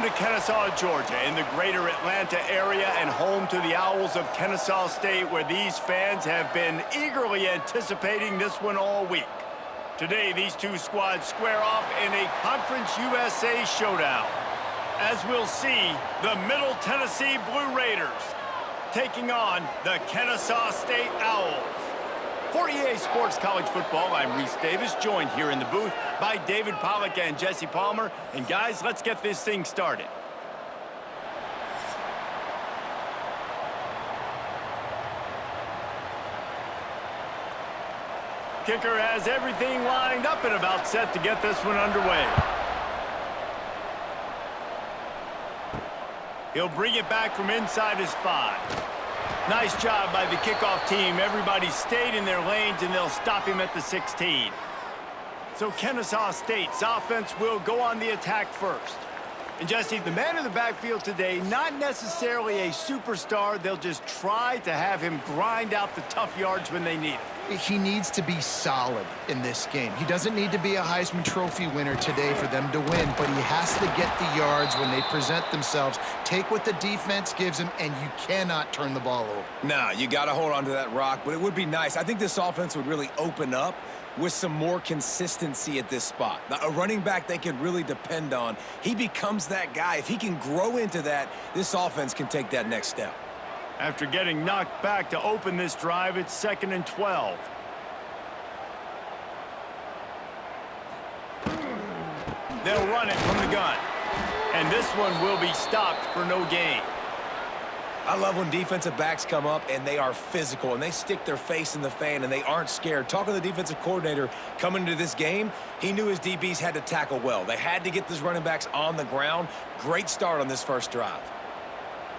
to Kennesaw, Georgia, in the greater Atlanta area and home to the Owls of Kennesaw State, where these fans have been eagerly anticipating this one all week. Today, these two squads square off in a Conference USA showdown. As we'll see, the Middle Tennessee Blue Raiders taking on the Kennesaw State Owls. For EA Sports College Football, I'm Reese Davis, joined here in the booth by David Pollack and Jesse Palmer. And guys, let's get this thing started. Kicker has everything lined up and about set to get this one underway. He'll bring it back from inside his 5. Nice job by the kickoff team. Everybody stayed in their lanes, and they'll stop him at the 16. So Kennesaw State's offense will go on the attack first. And Jesse, the man in the backfield today, not necessarily a superstar. They'll just try to have him grind out the tough yards when they need it. He needs to be solid in this game. He doesn't need to be a Heisman Trophy winner today for them to win, but he has to get the yards when they present themselves. Take what the defense gives him, and you cannot turn the ball over. Nah, you got to hold on to that rock, but it would be nice. I think this offense would really open up with some more consistency at this spot. Now, a running back they can really depend on. He becomes that guy. If he can grow into that, this offense can take that next step. After getting knocked back to open this drive, it's 2nd and 12. They'll run it from the gun. And this one will be stopped for no gain. I love when defensive backs come up and they are physical and they stick their face in the fan and they aren't scared. Talking to the defensive coordinator coming into this game, he knew his DBs had to tackle well. They had to get these running backs on the ground. Great start on this first drive.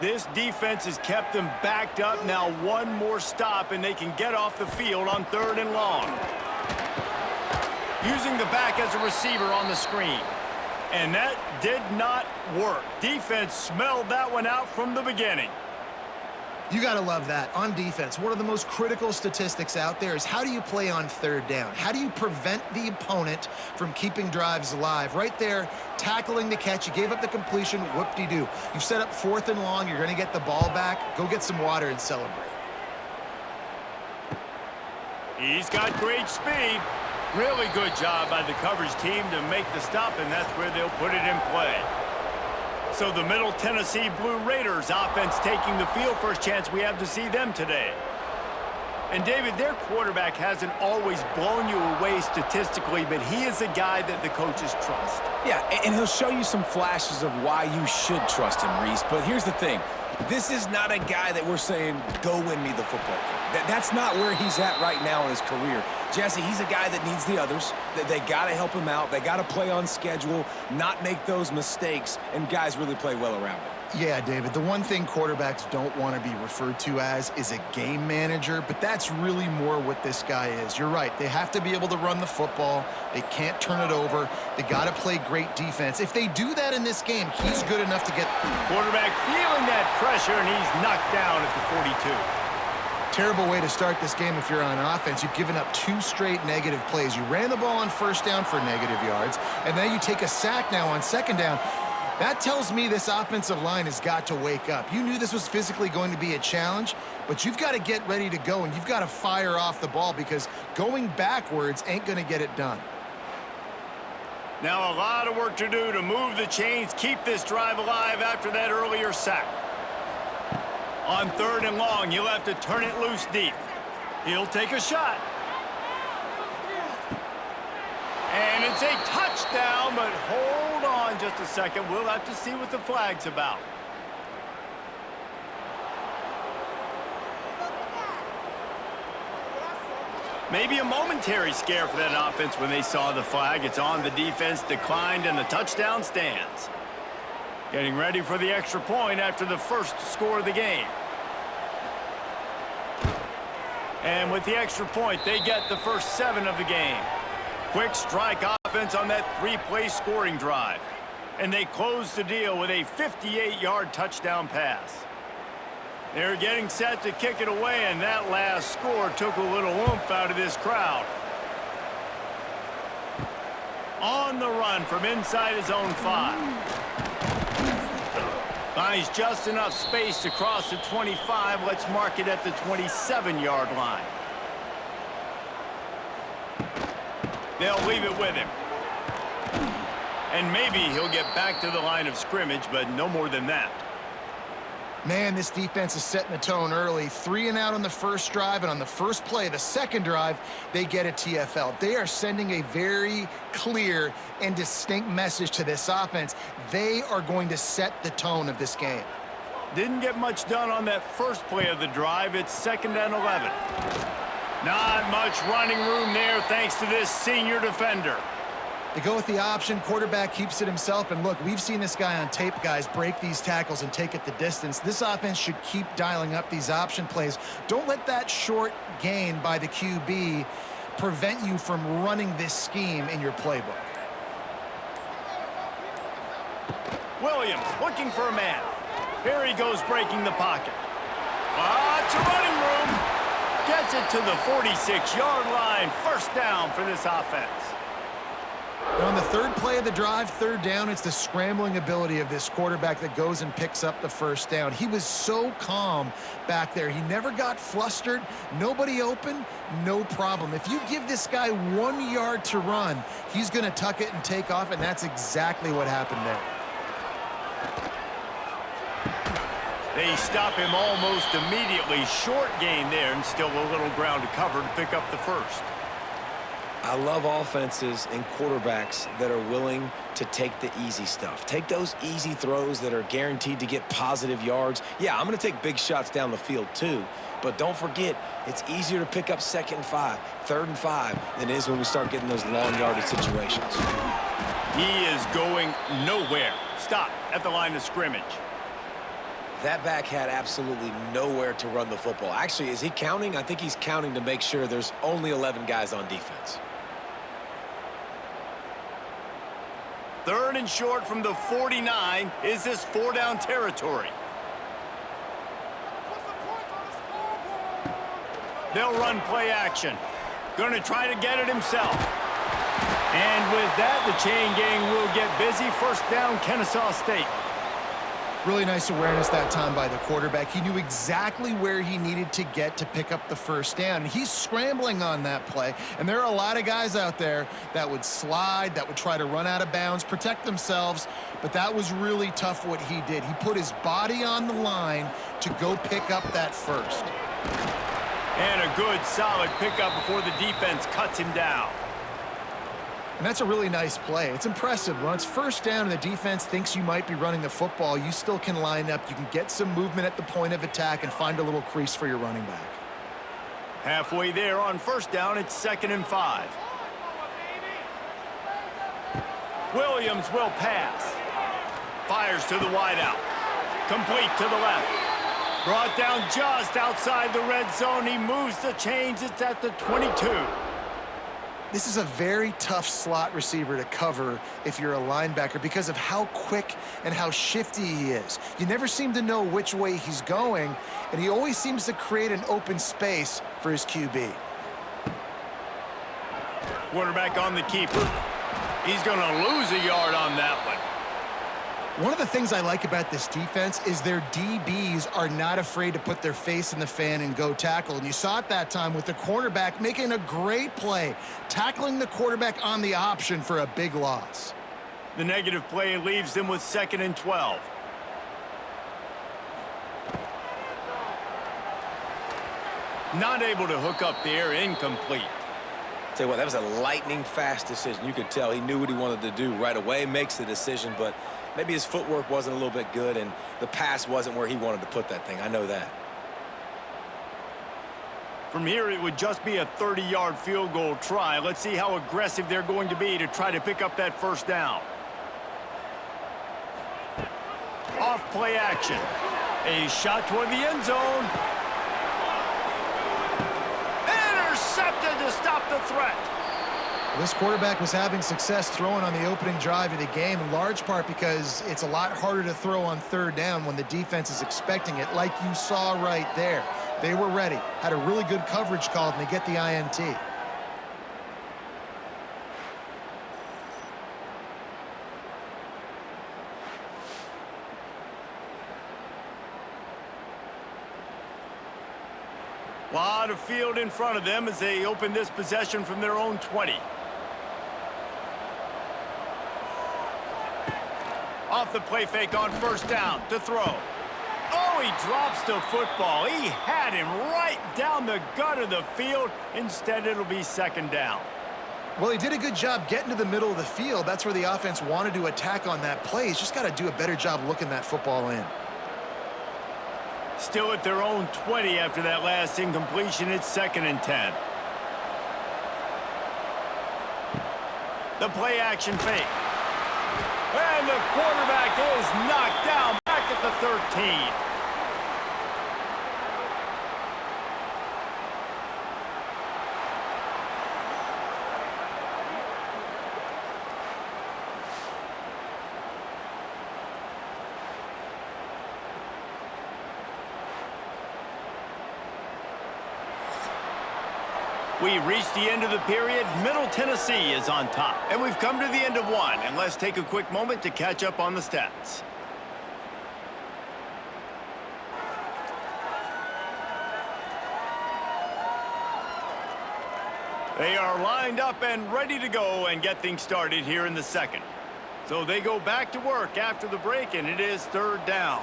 This defense has kept them backed up. Now one more stop and they can get off the field on 3rd and long. Using the back as a receiver on the screen. And that did not work. Defense smelled that one out from the beginning. You got to love that. On defense, one of the most critical statistics out there is how do you play on 3rd down? How do you prevent the opponent from keeping drives alive? Right there, tackling the catch. You gave up the completion. Whoop-de-doo. You've set up 4th and long. You're going to get the ball back. Go get some water and celebrate. He's got great speed. Really good job by the coverage team to make the stop, and that's where they'll put it in play. So the Middle Tennessee Blue Raiders offense taking the field. First chance we have to see them today. And David, their quarterback hasn't always blown you away statistically, but he is a guy that the coaches trust. Yeah, and he'll show you some flashes of why you should trust him, Reese. But here's the thing. This is not a guy that we're saying, go win me the football game. That's not where he's at right now in his career. Jesse, he's a guy that needs the others. They got to help him out. They got to play on schedule, not make those mistakes, and guys really play well around him. Yeah, David, the one thing quarterbacks don't want to be referred to as is a game manager, but that's really more what this guy is. You're right. They have to be able to run the football. They can't turn it over. They got to play great defense. If they do that in this game, he's good enough to get... Quarterback feeling that pressure, and he's knocked down at the 42. Terrible way to start this game if you're on offense. You've given up 2 straight negative plays. You ran the ball on 1st down for negative yards, and then you take a sack now on 2nd down. That tells me this offensive line has got to wake up. You knew this was physically going to be a challenge, but you've got to get ready to go, and you've got to fire off the ball because going backwards ain't going to get it done. Now a lot of work to do to move the chains, keep this drive alive after that earlier sack. On 3rd and long, you'll have to turn it loose deep. He'll take a shot. And it's a touchdown, but hold on just a second. We'll have to see what the flag's about. Maybe a momentary scare for that offense when they saw the flag. It's on, the defense declined, and the touchdown stands. Getting ready for the extra point after the first score of the game. And with the extra point, they get the first 7 of the game. Quick strike offense on that 3-play scoring drive. And they close the deal with a 58-yard touchdown pass. They're getting set to kick it away, and that last score took a little oomph out of this crowd. On the run from inside his own 5. Finds just enough space to cross the 25. Let's mark it at the 27-yard line. They'll leave it with him. And maybe he'll get back to the line of scrimmage, but no more than that. Man, this defense is setting the tone early. 3 and out on the first drive, and on the first play, the second drive, they get a TFL. They are sending a very clear and distinct message to this offense. They are going to set the tone of this game. Didn't get much done on that first play of the drive. It's 2nd and 11. Not much running room there thanks to this senior defender. They go with the option. Quarterback keeps it himself. And look, we've seen this guy on tape, guys, break these tackles and take it the distance. This offense should keep dialing up these option plays. Don't let that short gain by the QB prevent you from running this scheme in your playbook. Williams looking for a man. Here he goes breaking the pocket. Lots of running room. Gets it to the 46-yard line. First down for this offense. And on the third play of the drive, 3rd down, it's the scrambling ability of this quarterback that goes and picks up the first down. He was so calm back there. He never got flustered. Nobody open, no problem. If you give this guy 1 yard to run, he's going to tuck it and take off, and that's exactly what happened there. They stop him almost immediately. Short gain there, and still a little ground to cover to pick up the first. I love offenses and quarterbacks that are willing to take the easy stuff. Take those easy throws that are guaranteed to get positive yards. Yeah, I'm going to take big shots down the field too, but don't forget, it's easier to pick up 2nd and 5, 3rd and 5 than it is when we start getting those long yardage situations. He is going nowhere. Stop at the line of scrimmage. That back had absolutely nowhere to run the football. Actually, is he counting? I think he's counting to make sure there's only 11 guys on defense. 3rd and short from the 49. Is this 4-down territory? They'll run play action. Going to try to get it himself. And with that, the chain gang will get busy. First down, Kennesaw State. Really nice awareness that time by the quarterback. He knew exactly where he needed to get to pick up the first down. He's scrambling on that play, and there are a lot of guys out there that would slide, that would try to run out of bounds, protect themselves, but that was really tough what he did. He put his body on the line to go pick up that first. And a good, solid pickup before the defense cuts him down. And that's a really nice play. It's impressive. When it's first down and the defense thinks you might be running the football, you still can line up. You can get some movement at the point of attack and find a little crease for your running back. Halfway there on first down, it's 2nd and 5. Williams will pass. Fires to the wideout. Complete to the left. Brought down just outside the red zone. He moves the chains. It's at the 22. This is a very tough slot receiver to cover if you're a linebacker because of how quick and how shifty he is. You never seem to know which way he's going, and he always seems to create an open space for his QB. Quarterback on the keeper. He's going to lose a yard on that one. One of the things I like about this defense is their DBs are not afraid to put their face in the fan and go tackle. And you saw it that time with the cornerback making a great play, tackling the quarterback on the option for a big loss. The negative play leaves them with 2nd and 12. Not able to hook up there, incomplete. Tell you what, that was a lightning-fast decision. You could tell he knew what he wanted to do right away, makes the decision, but maybe his footwork wasn't a little bit good, and the pass wasn't where he wanted to put that thing. I know that. From here, it would just be a 30-yard field goal try. Let's see how aggressive they're going to be to try to pick up that first down. Off play action. A shot toward the end zone. Intercepted to stop the threat. This quarterback was having success throwing on the opening drive of the game, in large part because it's a lot harder to throw on 3rd down when the defense is expecting it, like you saw right there. They were ready, had a really good coverage call, and they get the INT. Lot of field in front of them as they open this possession from their own 20. Off the play fake on first down to throw. Oh, he drops the football. He had him right down the gut of the field. Instead, it'll be second down. Well, he did a good job getting to the middle of the field. That's where the offense wanted to attack on that play. He's just got to do a better job looking that football in. Still at their own 20 after that last incompletion. It's 2nd and 10. The play action fake. And the quarterback is knocked down back at the 13. We've reached the end of the period. Middle Tennessee is on top. And we've come to the end of one. And let's take a quick moment to catch up on the stats. They are lined up and ready to go and get things started here in the second. So they go back to work after the break, and it is 3rd down.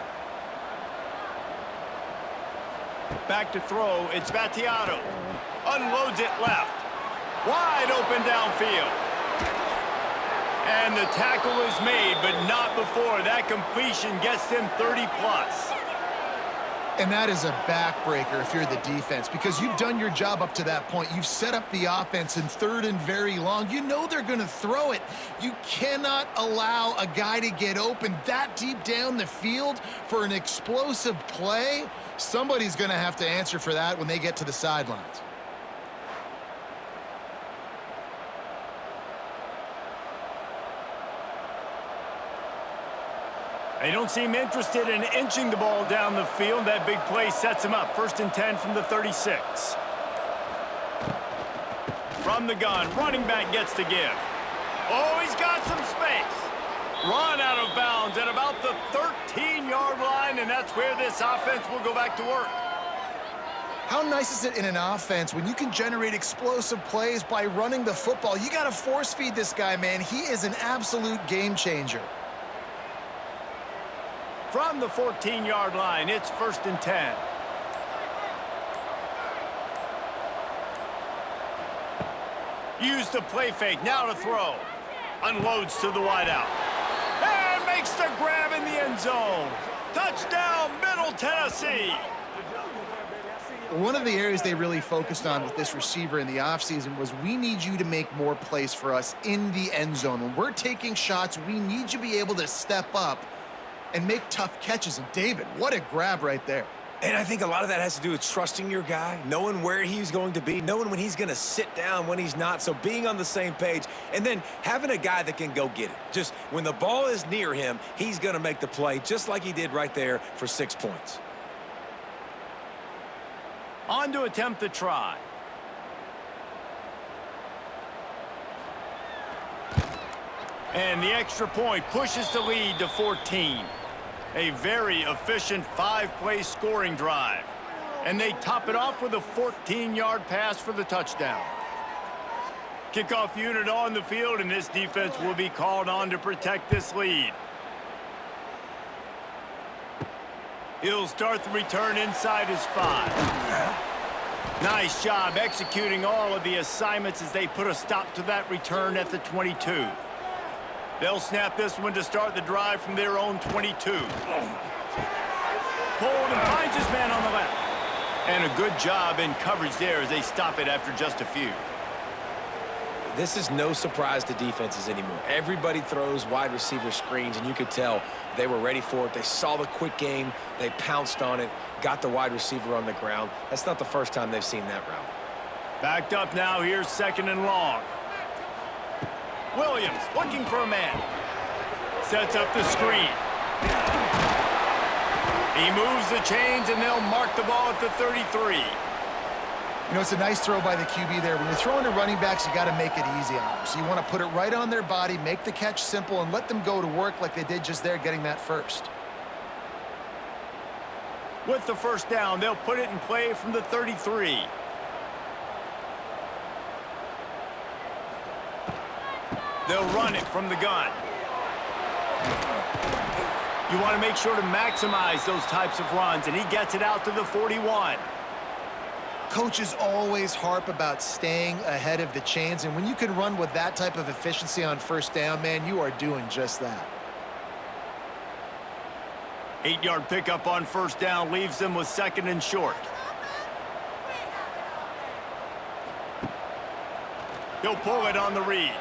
Back to throw. It's Battiato. Unloads it left. Wide open downfield. And the tackle is made, but not before. That completion gets them 30+. And that is a backbreaker if you're the defense, because you've done your job up to that point. You've set up the offense in 3rd and very long. You know they're going to throw it. You cannot allow a guy to get open that deep down the field for an explosive play. Somebody's going to have to answer for that when they get to the sidelines. They don't seem interested in inching the ball down the field. That big play sets him up. 1st and 10 from the 36. From the gun, running back gets to give. Oh, he's got some space. Run out of bounds at about the 13-yard line, and that's where this offense will go back to work. How nice is it in an offense when you can generate explosive plays by running the football? You got to force feed this guy, man. He is an absolute game changer. From the 14-yard line, it's 1st and 10. Use the play fake, now to throw. Unloads to the wideout. And makes the grab in the end zone. Touchdown, Middle Tennessee. One of the areas they really focused on with this receiver in the offseason was we need you to make more plays for us in the end zone. When we're taking shots, we need you to be able to step up and make tough catches. And David, what a grab right there. And I think a lot of that has to do with trusting your guy, knowing where he's going to be, knowing when he's going to sit down, when he's not. So being on the same page, and then having a guy that can go get it. Just when the ball is near him, he's going to make the play, just like he did right there for 6 points. On to attempt the try. And the extra point pushes the lead to 14. A very efficient 5-play scoring drive. And they top it off with a 14-yard pass for the touchdown. Kickoff unit on the field, and this defense will be called on to protect this lead. He'll start the return inside his 5. Nice job executing all of the assignments as they put a stop to that return at the 22. They'll snap this one to start the drive from their own 22. Pulled and finds his man on the left. And a good job in coverage there as they stop it after just a few. This is no surprise to defenses anymore. Everybody throws wide receiver screens, and you could tell they were ready for it. They saw the quick game. They pounced on it, got the wide receiver on the ground. That's not the first time they've seen that route. Backed up now, here's 2nd and long. Williams looking for a man. Sets up the screen. He moves the chains, and they'll mark the ball at the 33. You know, it's a nice throw by the QB there. When you're throwing to running backs, you got to make it easy on them. So you want to put it right on their body, make the catch simple, and let them go to work like they did just there, getting that first. With the first down, they'll put it in play from the 33. They'll run it from the gun. You want to make sure to maximize those types of runs, and he gets it out to the 41. Coaches always harp about staying ahead of the chains, and when you can run with that type of efficiency on first down, man, you are doing just that. 8-yard pickup on first down leaves them with 2nd and short. He'll pull it on the read.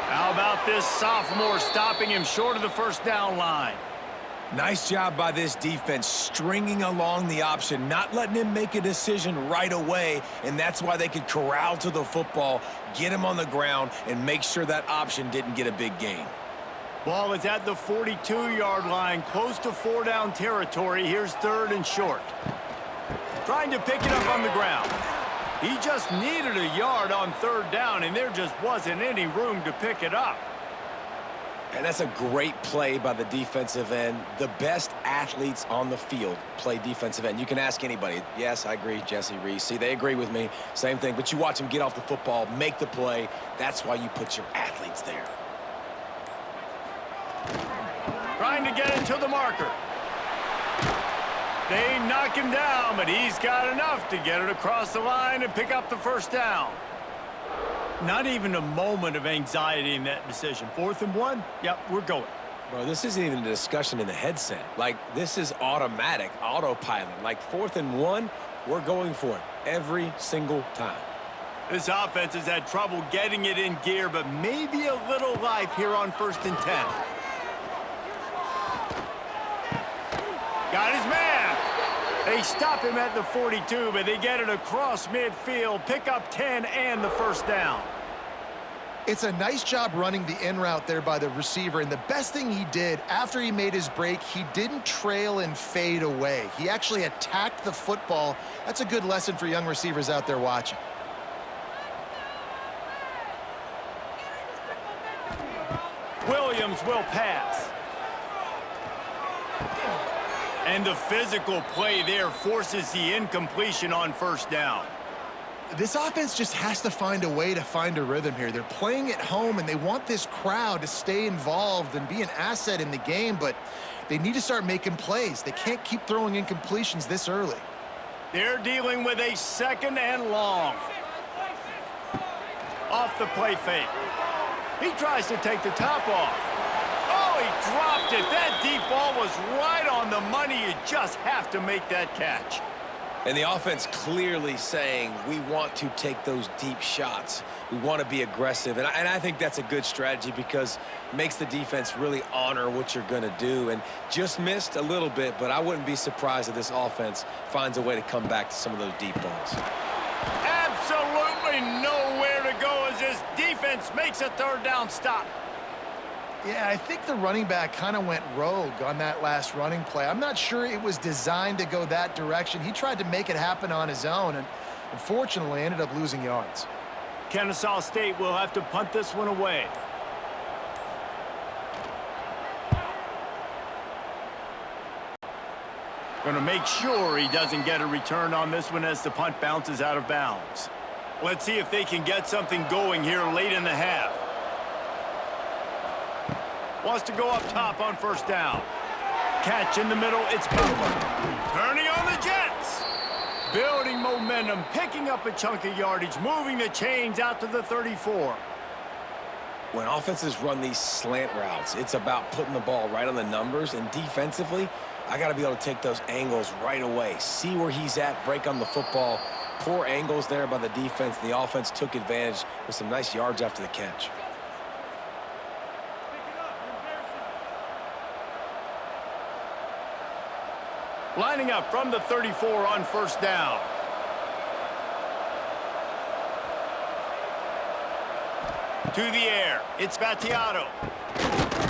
How about this sophomore stopping him short of the first down line? Nice job by this defense stringing along the option, not letting him make a decision right away, and that's why they could corral to the football, get him on the ground, and make sure that option didn't get a big gain. Ball is at the 42-yard line, close to 4-down territory. Here's 3rd and short. Trying to pick it up on the ground. He just needed a yard on 3rd down, and there just wasn't any room to pick it up. And that's a great play by the defensive end. The best athletes on the field play defensive end. You can ask anybody. Yes, I agree, Jesse Reese. See, they agree with me. Same thing. But you watch them get off the football, make the play. That's why you put your athletes there. Trying to get into the marker. They knock him down, but he's got enough to get it across the line and pick up the first down. Not even a moment of anxiety in that decision. 4th and 1, yep, we're going. Bro, this isn't even a discussion in the headset. Like, this is automatic, autopilot. Like, 4th and 1, we're going for it every single time. This offense has had trouble getting it in gear, but maybe a little life here on 1st and 10. Got his man. They stop him at the 42, but they get it across midfield, pick up 10 and the first down. It's a nice job running the in route there by the receiver, and the best thing he did after he made his break, he didn't trail and fade away. He actually attacked the football. That's a good lesson for young receivers out there watching. Williams will pass. And the physical play there forces the incompletion on first down. This offense just has to find a way to find a rhythm here. They're playing at home, and they want this crowd to stay involved and be an asset in the game, but they need to start making plays. They can't keep throwing incompletions this early. They're dealing with a 2nd and long. Off the play fake. He tries to take the top off. Oh, he dropped it. That deep ball was right on the money. You just have to make that catch. And the offense clearly saying, we want to take those deep shots. We want to be aggressive. And I think that's a good strategy because it makes the defense really honor what you're going to do. And just missed a little bit, but I wouldn't be surprised if this offense finds a way to come back to some of those deep balls. Absolutely nowhere to go as this defense makes a 3rd down stop. Yeah, I think the running back kind of went rogue on that last running play. I'm not sure it was designed to go that direction. He tried to make it happen on his own and unfortunately ended up losing yards. Kennesaw State will have to punt this one away. Going to make sure he doesn't get a return on this one as the punt bounces out of bounds. Let's see if they can get something going here late in the half. Wants to go up top on first down. Catch in the middle, it's Butler. Turning on the Jets. Building momentum, picking up a chunk of yardage, moving the chains out to the 34. When offenses run these slant routes, it's about putting the ball right on the numbers, and defensively, I got to be able to take those angles right away, see where he's at, break on the football. Poor angles there by the defense. The offense took advantage with some nice yards after the catch. Lining up from the 34 on first down. To the air, it's Battiato.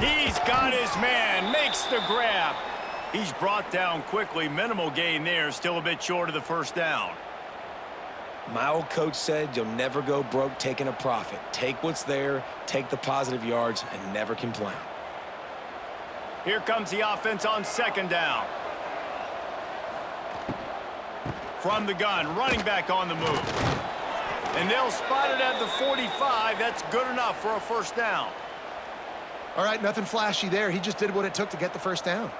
He's got his man, makes the grab. He's brought down quickly, minimal gain there, still a bit short of the first down. My old coach said you'll never go broke taking a profit. Take what's there, take the positive yards, and never complain. Here comes the offense on second down. from the gun, running back on the move. And they'll spot it at the 45. That's good enough for a first down. All right, nothing flashy there. He just did what it took to get the first down.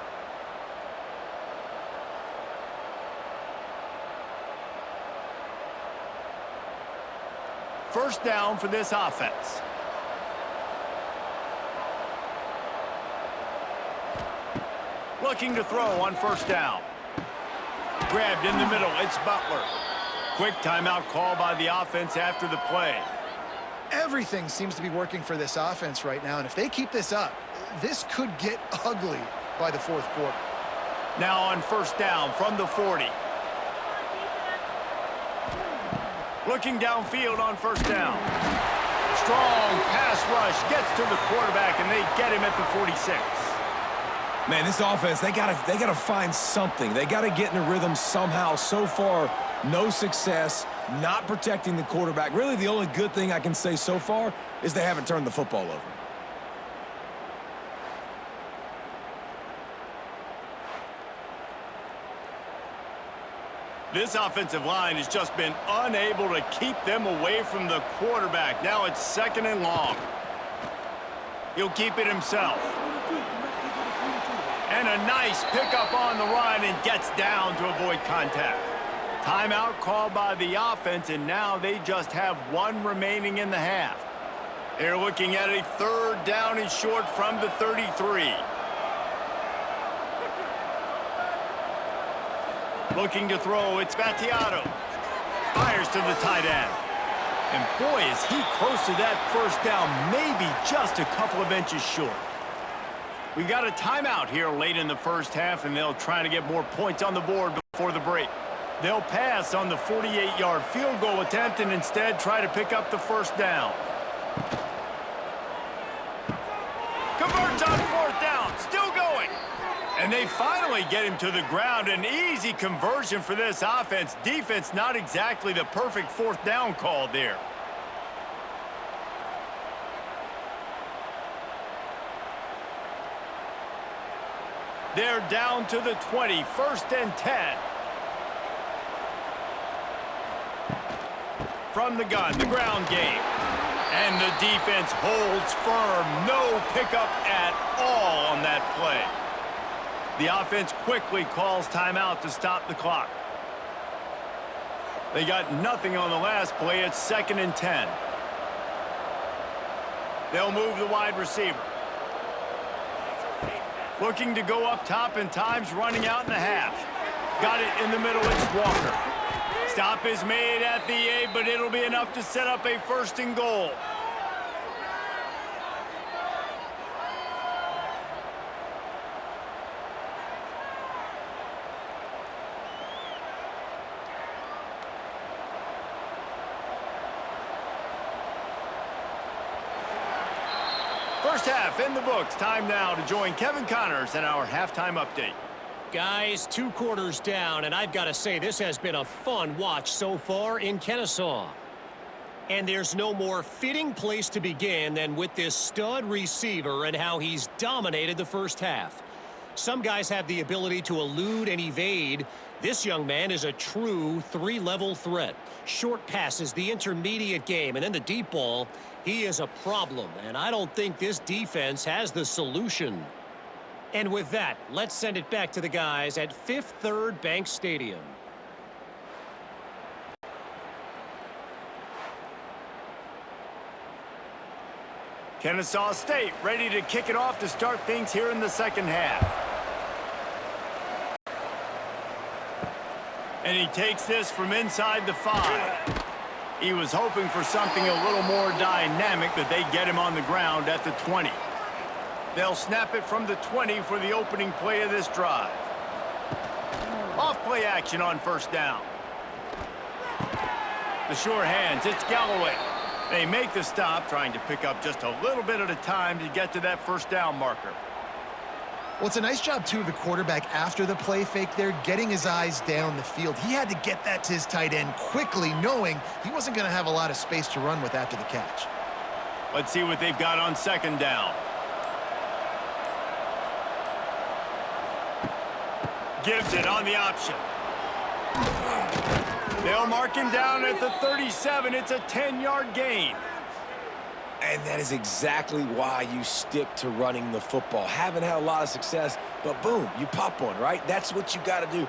First down for this offense. Looking to throw on first down. Grabbed in the middle. It's Butler. Quick timeout call by the offense after the play. Everything seems to be working for this offense right now, and if they keep this up, this could get ugly by the fourth quarter. Now on first down from the 40. Looking downfield on first down. Strong pass rush gets to the quarterback, and they get him at the 46. Man, this offense, they gotta find something. They gotta get in a rhythm somehow. So far, no success, not protecting the quarterback. Really, the only good thing I can say so far is they haven't turned the football over. This offensive line has just been unable to keep them away from the quarterback. Now it's second and long. He'll keep it himself. And a nice pickup on the run and gets down to avoid contact. Timeout called by the offense, and now they just have one remaining in the half. They're looking at a third down and short from the 33. Looking to throw, it's Battiato. Fires to the tight end. And boy, is he close to that first down, maybe just a couple of inches short. We got a timeout here late in the first half, and they'll try to get more points on the board before the break. They'll pass on the 48-yard field goal attempt and instead try to pick up the first down. Converts on fourth down, still going. And they finally get him to the ground. An easy conversion for this offense. Defense not exactly the perfect fourth down call there. They're down to the 20, first and 10. From the gun, the ground game. And the defense holds firm. No pickup at all on that play. The offense quickly calls timeout to stop the clock. They got nothing on the last play. It's second and 10. They'll move the wide receiver. Looking to go up top, and time's running out in the half. Got it in the middle, it's Walker. Stop is made at the 8, but it'll be enough to set up a first and goal. First half in the books. Time now to join Kevin Connors in our halftime update. Guys, 2 quarters down, and I've got to say this has been a fun watch so far in Kennesaw. And there's no more fitting place to begin than with this stud receiver and how he's dominated the first half. Some guys have the ability to elude and evade. This young man is a true 3-level threat. Short passes, the intermediate game, and then the deep ball. He is a problem, and I don't think this defense has the solution. And with that, let's send it back to the guys at Fifth Third Bank Stadium. Kennesaw State ready to kick it off to start things here in the second half. And he takes this from inside the 5. He was hoping for something a little more dynamic, but they get him on the ground at the 20. They'll snap it from the 20 for the opening play of this drive. Off play action on first down. The sure hands, it's Galloway. They make the stop, trying to pick up just a little bit at a time to get to that first down marker. Well, it's a nice job, too, of the quarterback after the play fake there, getting his eyes down the field. He had to get that to his tight end quickly, knowing he wasn't going to have a lot of space to run with after the catch. Let's see what they've got on second down. Gives it on the option. They'll mark him down at the 37. It's a 10-yard gain. And that is exactly why you stick to running the football. Haven't had a lot of success, but boom, you pop one, right? That's what you got to do.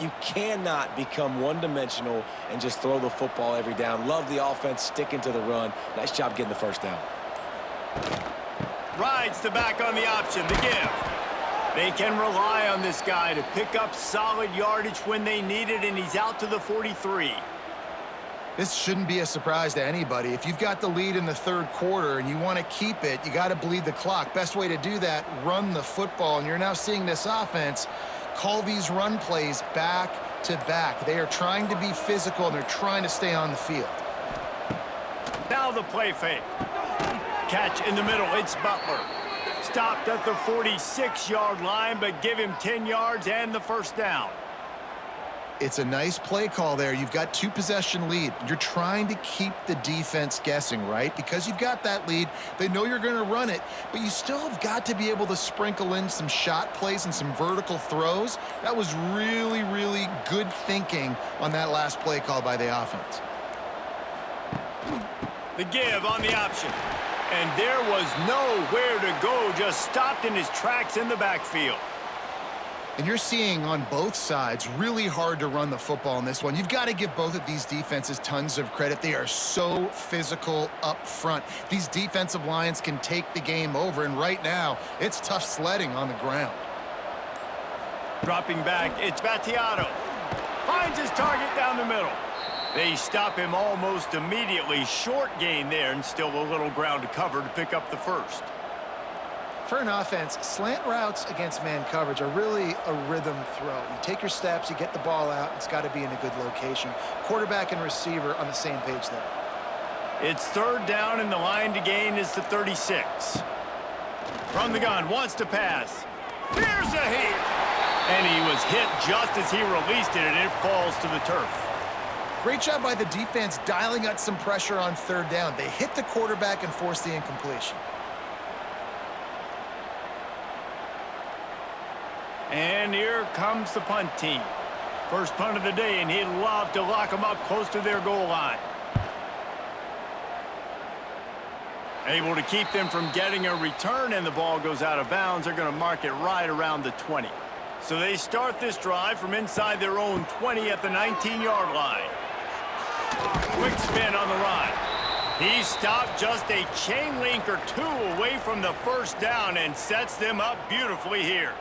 You cannot become one-dimensional and just throw the football every down. Love the offense, sticking to the run. Nice job getting the first down. Rides the back on the option, the give. They can rely on this guy to pick up solid yardage when they need it, and he's out to the 43. This shouldn't be a surprise to anybody. If you've got the lead in the third quarter and you want to keep it, you got to bleed the clock. Best way to do that, run the football. And you're now seeing this offense call these run plays back to back. They are trying to be physical, and they're trying to stay on the field. Now the play fake. Catch in the middle, it's Butler. Stopped at the 46-yard line, but give him 10 yards and the first down. It's a nice play call there. You've got 2-possession lead. You're trying to keep the defense guessing, right? Because you've got that lead. They know you're going to run it, but you still have got to be able to sprinkle in some shot plays and some vertical throws. That was really, really good thinking on that last play call by the offense. The give on the option. And there was nowhere to go, just stopped in his tracks in the backfield. And you're seeing on both sides really hard to run the football in this one. You've got to give both of these defenses tons of credit. They are so physical up front. These defensive lines can take the game over, and right now, it's tough sledding on the ground. Dropping back, it's Battiato. Finds his target down the middle. They stop him almost immediately. Short gain there, and still a little ground to cover to pick up the first. For an offense, slant routes against man coverage are really a rhythm throw. You take your steps, you get the ball out, it's got to be in a good location. Quarterback and receiver on the same page there. It's third down, and the line to gain is the 36. From the gun, wants to pass. Here's a hit! And he was hit just as he released it, and it falls to the turf. Great job by the defense dialing up some pressure on third down. They hit the quarterback and forced the incompletion. And here comes the punt team. First punt of the day, and he'd love to lock them up close to their goal line. Able to keep them from getting a return, and the ball goes out of bounds. They're going to mark it right around the 20. So they start this drive from inside their own 20 at the 19-yard line. Quick spin on the run. He stopped just a chain link or two away from the first down and sets them up beautifully here.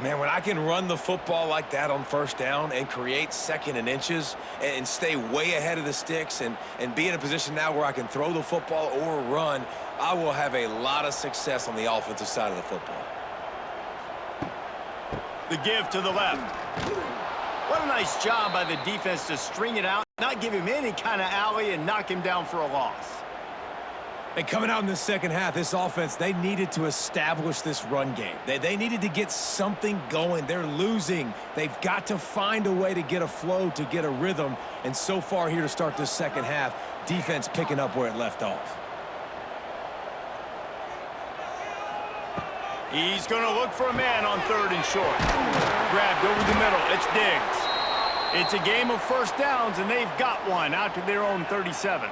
Man, when I can run the football like that on first down and create second and inches and stay way ahead of the sticks and be in a position now where I can throw the football or run, I will have a lot of success on the offensive side of the football. The give to the left. What a nice job by the defense to string it out, not give him any kind of alley, and knock him down for a loss. And coming out in the second half, this offense, they needed to establish this run game. They needed to get something going. They're losing. They've got to find a way to get a flow, to get a rhythm. And so far here to start this second half, defense picking up where it left off. He's going to look for a man on third and short. Grabbed over the middle. It's Diggs. It's a game of first downs, and they've got one out to their own 37.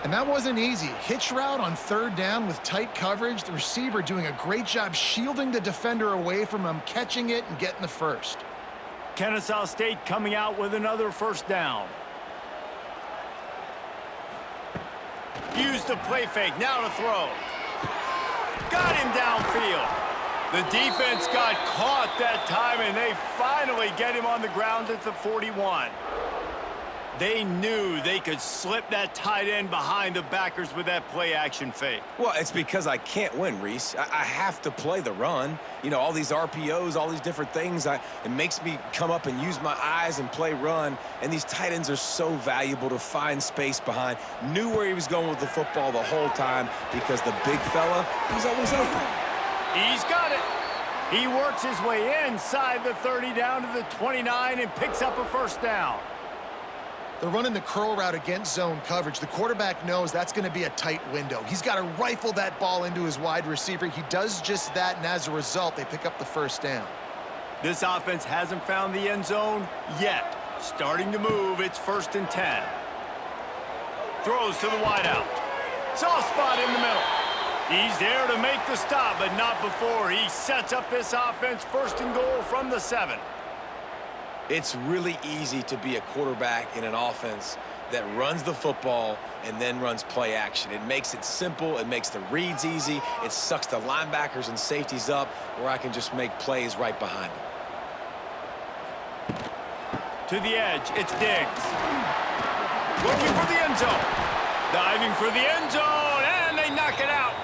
And that wasn't easy. Hitch route on third down with tight coverage. The receiver doing a great job shielding the defender away from him, catching it and getting the first. Kennesaw State coming out with another first down. Use the play fake, now to throw. Got him downfield. The defense got caught that time, and they finally get him on the ground at the 41. They knew they could slip that tight end behind the backers with that play-action fake. Well, it's because I can't win, Reese. I have to play the run. You know, all these RPOs, all these different things, it makes me come up and use my eyes and play run. And these tight ends are so valuable to find space behind. Knew where he was going with the football the whole time because the big fella, he's always open. He's got it. He works his way inside the 30 down to the 29 and picks up a first down. They're running the curl route against zone coverage. The quarterback knows that's going to be a tight window. He's got to rifle that ball into his wide receiver. He does just that, and as a result, they pick up the first down. This offense hasn't found the end zone yet. Starting to move, it's 1st and 10. Throws to the wideout. Soft spot in the middle. He's there to make the stop, but not before he sets up this offense 1st and goal from the 7. It's really easy to be a quarterback in an offense that runs the football and then runs play action. It makes it simple. It makes the reads easy. It sucks the linebackers and safeties up where I can just make plays right behind them. To the edge, it's Diggs. Looking for the end zone. Diving for the end zone, and they knock it out.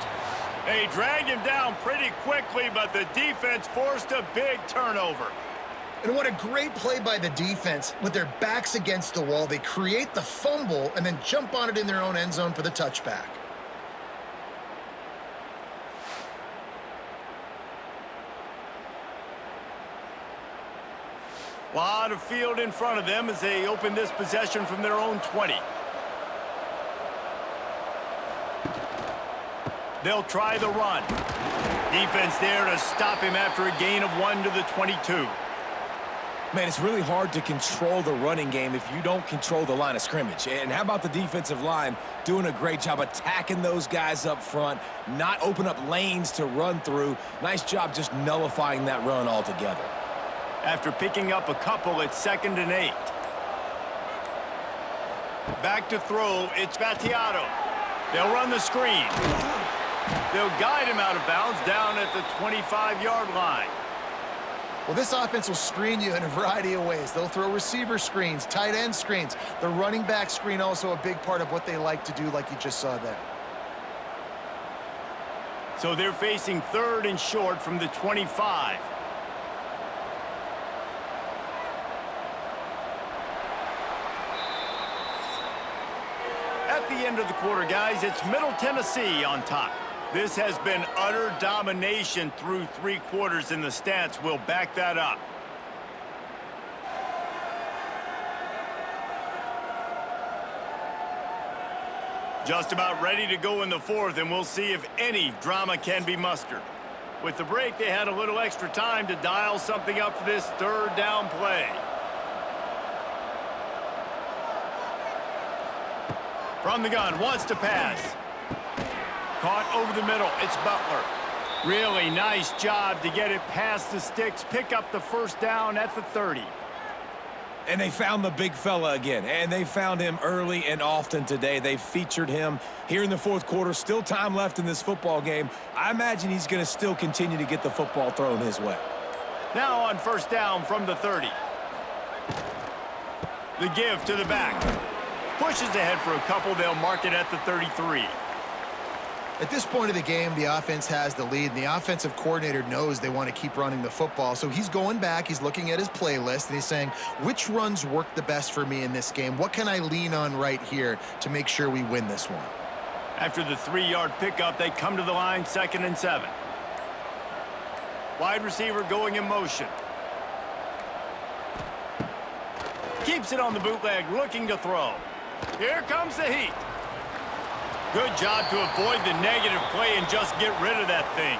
They dragged him down pretty quickly, but the defense forced a big turnover. And what a great play by the defense. With their backs against the wall, they create the fumble and then jump on it in their own end zone for the touchback. A lot of field in front of them as they open this possession from their own 20. They'll try the run. Defense there to stop him after a gain of 1 to the 22. Man, it's really hard to control the running game if you don't control the line of scrimmage. And how about the defensive line doing a great job attacking those guys up front, not open up lanes to run through. Nice job just nullifying that run altogether. After picking up a couple, it's 2nd and 8. Back to throw, it's Battiato. They'll run the screen. They'll guide him out of bounds down at the 25-yard line. Well, this offense will screen you in a variety of ways. They'll throw receiver screens, tight end screens. The running back screen also a big part of what they like to do, like you just saw there. So they're facing 3rd and short from the 25. At the end of the quarter, guys, it's Middle Tennessee on top. This has been utter domination through 3 quarters, and the stats will back that up. Just about ready to go in the 4th, and we'll see if any drama can be mustered. With the break, they had a little extra time to dial something up for this 3rd down play. From the gun, wants to pass. Caught over the middle, it's Butler. Really nice job to get it past the sticks, pick up the 1st down at the 30. And they found the big fella again, and they found him early and often today. They featured him here in the 4th quarter. Still time left in this football game. I imagine he's going to still continue to get the football thrown his way. Now on 1st down from the 30. The give to the back. Pushes ahead for a couple. They'll mark it at the 33. At this point of the game, the offense has the lead, and the offensive coordinator knows they want to keep running the football. So he's going back, he's looking at his playlist, and he's saying, which runs work the best for me in this game? What can I lean on right here to make sure we win this one? After the 3-yard pickup, they come to the line, 2nd and 7. Wide receiver going in motion. Keeps it on the bootleg, looking to throw. Here comes the heat. Good job to avoid the negative play and just get rid of that thing.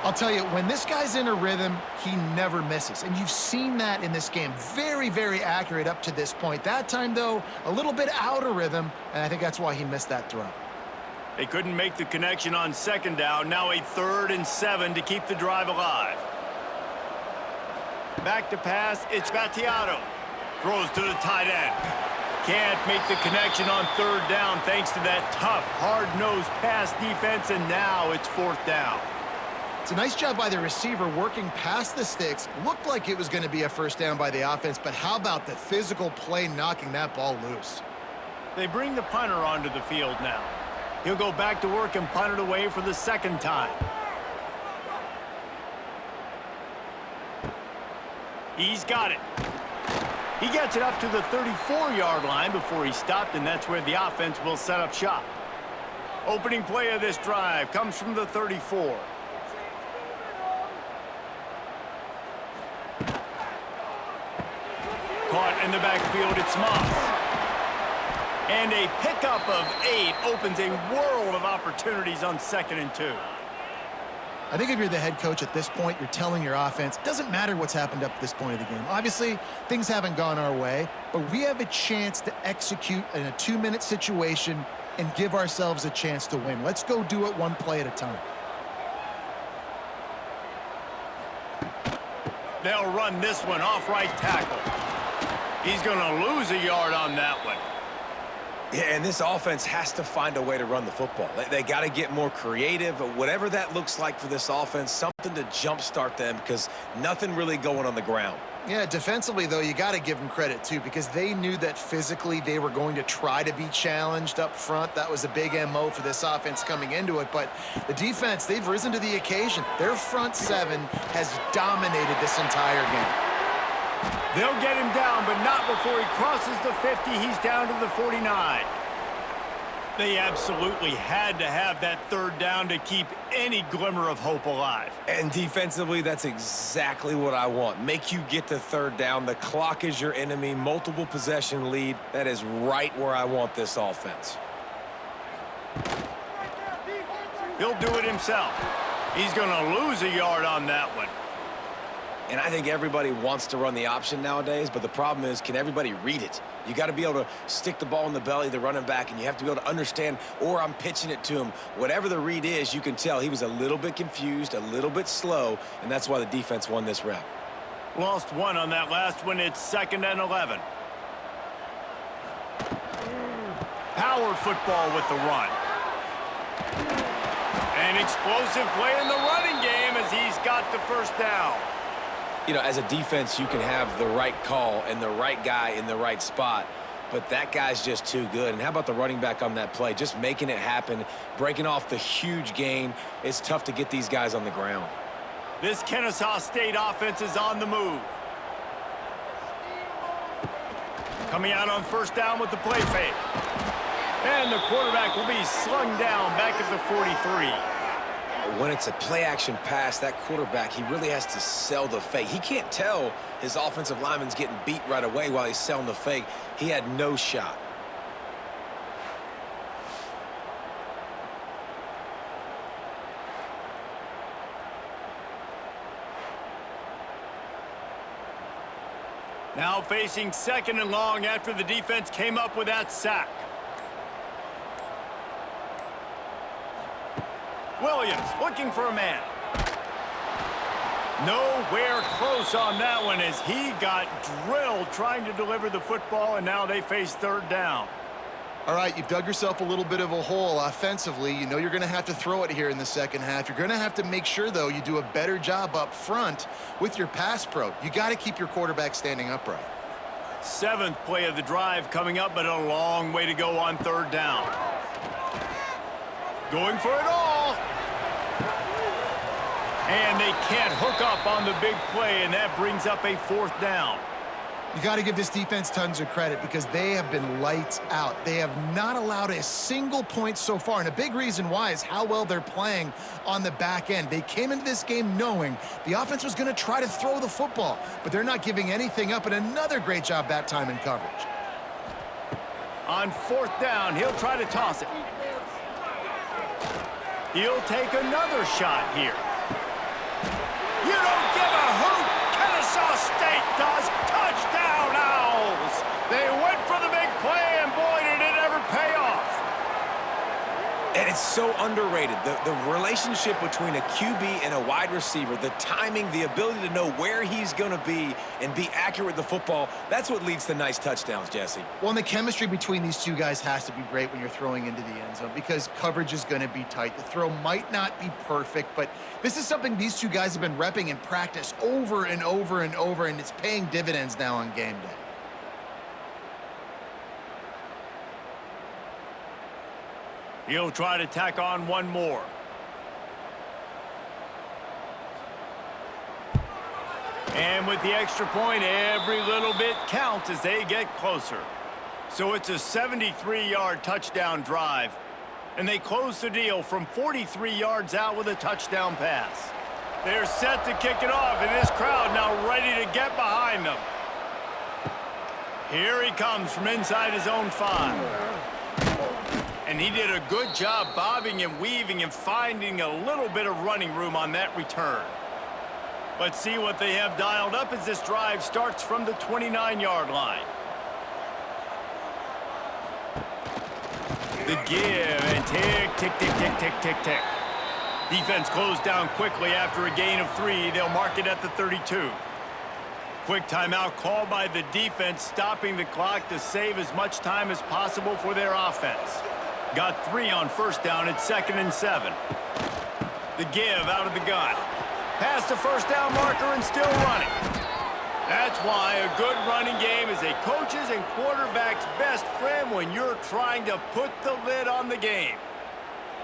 I'll tell you, when this guy's in a rhythm, he never misses. And you've seen that in this game. Very, very accurate up to this point. That time, though, a little bit out of rhythm, and I think that's why he missed that throw. They couldn't make the connection on 2nd down. Now a 3rd and 7 to keep the drive alive. Back to pass, it's Battiato. Throws to the tight end. Can't make the connection on 3rd down thanks to that tough, hard-nosed pass defense, and now it's 4th down. It's a nice job by the receiver working past the sticks. Looked like it was going to be a 1st down by the offense, but how about the physical play knocking that ball loose? They bring the punter onto the field now. He'll go back to work and punt it away for the 2nd time. He's got it. He gets it up to the 34-yard line before he stopped, and that's where the offense will set up shop. Opening play of this drive comes from the 34. Caught in the backfield, it's Moss. And a pickup of 8 opens a world of opportunities on 2nd and 2. I think if you're the head coach at this point, you're telling your offense, it doesn't matter what's happened up to this point of the game. Obviously, things haven't gone our way, but we have a chance to execute in a 2-minute situation and give ourselves a chance to win. Let's go do it one play at a time. They'll run this one off right tackle. He's going to lose a yard on that one. Yeah, and this offense has to find a way to run the football. They got to get more creative, whatever that looks like for this offense, something to jumpstart them because nothing really going on the ground. Yeah, defensively, though, you got to give them credit, too, because they knew that physically they were going to try to be challenged up front. That was a big MO for this offense coming into it. But the defense, they've risen to the occasion. Their front seven has dominated this entire game. They'll get him down, but not before he crosses the 50. He's down to the 49. They absolutely had to have that third down to keep any glimmer of hope alive. And defensively, that's exactly what I want. Make you get to third down. The clock is your enemy. Multiple possession lead. That is right where I want this offense. He'll do it himself. He's going to lose a yard on that one. And I think everybody wants to run the option nowadays, but the problem is, can everybody read it? You got to be able to stick the ball in the belly of the running back, and you have to be able to understand, or I'm pitching it to him. Whatever the read is, you can tell he was a little bit confused, a little bit slow, and that's why the defense won this rep. Lost one on that last one. It's 2nd and 11. Power football with the run. An explosive play in the running game as he's got the first down. You know, as a defense, you can have the right call and the right guy in the right spot, but that guy's just too good. And how about the running back on that play? Just making it happen, breaking off the huge gain. It's tough to get these guys on the ground. This Kennesaw State offense is on the move. Coming out on first down with the play fake. And the quarterback will be slung down back at the 43. When it's a play-action pass, that quarterback, he really has to sell the fake. He can't tell his offensive lineman's getting beat right away while he's selling the fake. He had no shot. Now facing 2nd and long after the defense came up with that sack. Williams looking for a man. Nowhere close on that one as he got drilled trying to deliver the football, and now they face third down. All right, you've dug yourself a little bit of a hole offensively. You know you're going to have to throw it here in the second half. You're going to have to make sure, though, you do a better job up front with your pass pro. You got to keep your quarterback standing upright. 7th play of the drive coming up, but a long way to go on third down. Going for it all. And they can't hook up on the big play, and that brings up a 4th down. You got to give this defense tons of credit because they have been lights out. They have not allowed a single point so far, and a big reason why is how well they're playing on the back end. They came into this game knowing the offense was going to try to throw the football, but they're not giving anything up, and another great job that time in coverage. On 4th down, he'll try to toss it. He'll take another shot here. You don't give a hoot. Kennesaw State does. Touchdown, Owls. They went for the big play, and boy, did it ever pay off. And it's so underrated. The relationship between a QB and a wide receiver, the timing, the ability to know where he's going to be and be accurate with the football, that's what leads to nice touchdowns, Jesse. Well, and the chemistry between these two guys has to be great when you're throwing into the end zone because coverage is going to be tight. The throw might not be perfect, but this is something these two guys have been repping in practice over and over and over, and it's paying dividends now on game day. He'll try to tack on one more. And with the extra point, every little bit counts as they get closer. So it's a 73-yard touchdown drive. And they close the deal from 43 yards out with a touchdown pass. They're set to kick it off, and this crowd now ready to get behind them. Here he comes from inside his own 5. And And he did a good job bobbing and weaving and finding a little bit of running room on that return. Let's see what they have dialed up as this drive starts from the 29-yard line. The give and tick, tick, tick, tick, tick, tick, tick. Defense closed down quickly after a gain of 3. They'll mark it at the 32. Quick timeout called by the defense, stopping the clock to save as much time as possible for their offense. Got 3 on first down at 2nd and 7. The give out of the gun. Past the first down marker and still running. That's why a good running game is a coach's and quarterback's best friend when you're trying to put the lid on the game.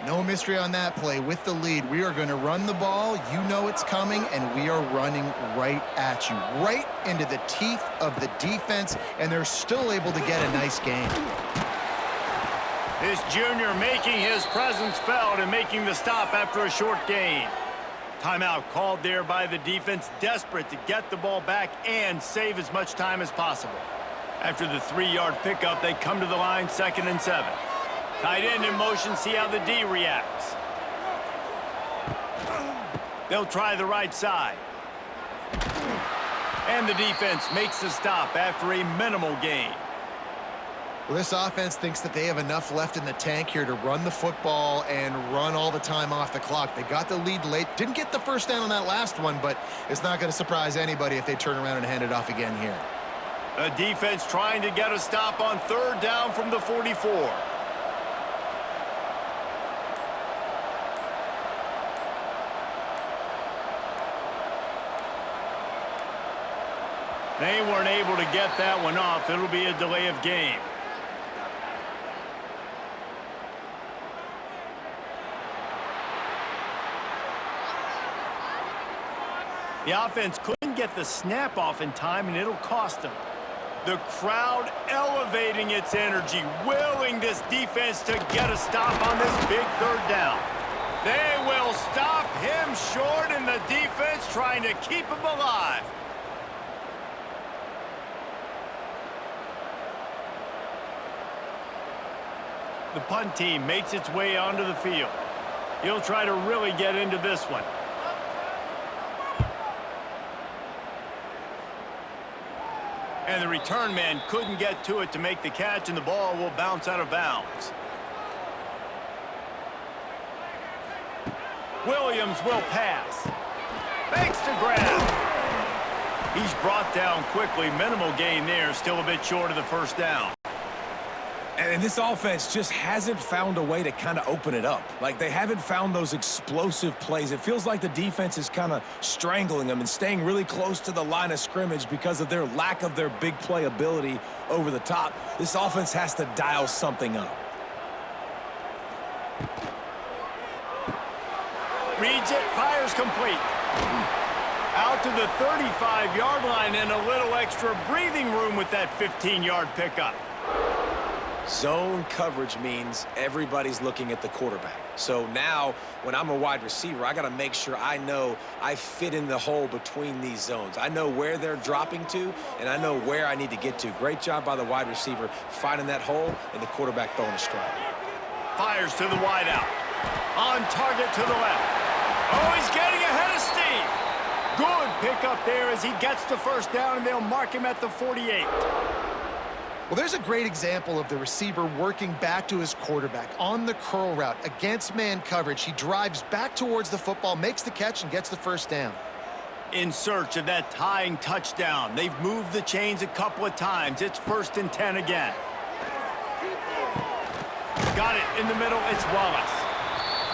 No mystery on that play. With the lead, we are going to run the ball. You know it's coming, and we are running right at you, right into the teeth of the defense, and they're still able to get a nice gain. This junior making his presence felt and making the stop after a short gain. Timeout called there by the defense, desperate to get the ball back and save as much time as possible. After the 3-yard pickup, they come to the line, 2nd and 7. Tight end in motion, see how the D reacts. They'll try the right side. And the defense makes the stop after a minimal gain. Well, this offense thinks that they have enough left in the tank here to run the football and run all the time off the clock. They got the lead late. Didn't get the first down on that last one, but it's not going to surprise anybody if they turn around and hand it off again here. A defense trying to get a stop on 3rd down from the 44. They weren't able to get that one off. It'll be a delay of game. The offense couldn't get the snap off in time, and it'll cost them. The crowd elevating its energy, willing this defense to get a stop on this big 3rd down. They will stop him short, and the defense trying to keep him alive. The punt team makes its way onto the field. He'll try to really get into this one. And the return man couldn't get to it to make the catch, and the ball will bounce out of bounds. Williams will pass. Makes the grab. He's brought down quickly. Minimal gain there. Still a bit short of the first down. And this offense just hasn't found a way to kind of open it up. Like, they haven't found those explosive plays. It feels like the defense is kind of strangling them and staying really close to the line of scrimmage because of their lack of their big play ability over the top. This offense has to dial something up. Reads it, fires complete. Out to the 35-yard line and a little extra breathing room with that 15-yard pickup. Zone coverage means everybody's looking at the quarterback. So now, when I'm a wide receiver, I got to make sure I know I fit in the hole between these zones. I know where they're dropping to, and I know where I need to get to. Great job by the wide receiver finding that hole, and the quarterback throwing a strike. Fires to the wideout. On target to the left. Oh, he's getting ahead of steam. Good pickup there as he gets the first down, and they'll mark him at the 48. Well, there's a great example of the receiver working back to his quarterback on the curl route against man coverage. He drives back towards the football, makes the catch, and gets the first down. In search of that tying touchdown. They've moved the chains a couple of times. It's 1st and 10 again. Got it in the middle. It's Wallace.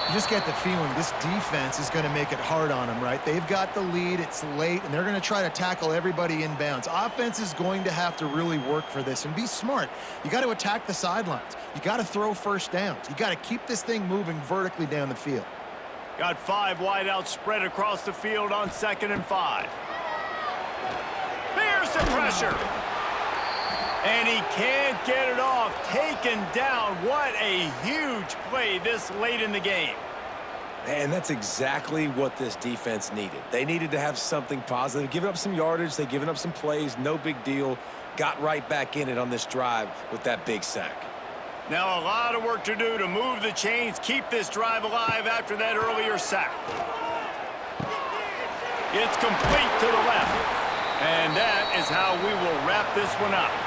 You just get the feeling this defense is going to make it hard on them, right? They've got the lead, it's late, and they're going to try to tackle everybody inbounds. Offense is going to have to really work for this and be smart. You got to attack the sidelines. You got to throw first downs. You got to keep this thing moving vertically down the field. Got 5 wideouts spread across the field on 2nd and 5. There's the pressure. And he can't get it off. Taken down. What a huge play this late in the game. And that's exactly what this defense needed. They needed to have something positive. Giving up some yardage, they've given up some plays, no big deal. Got right back in it on this drive with that big sack. Now a lot of work to do to move the chains, keep this drive alive after that earlier sack. It's complete to the left. And that is how we will wrap this one up.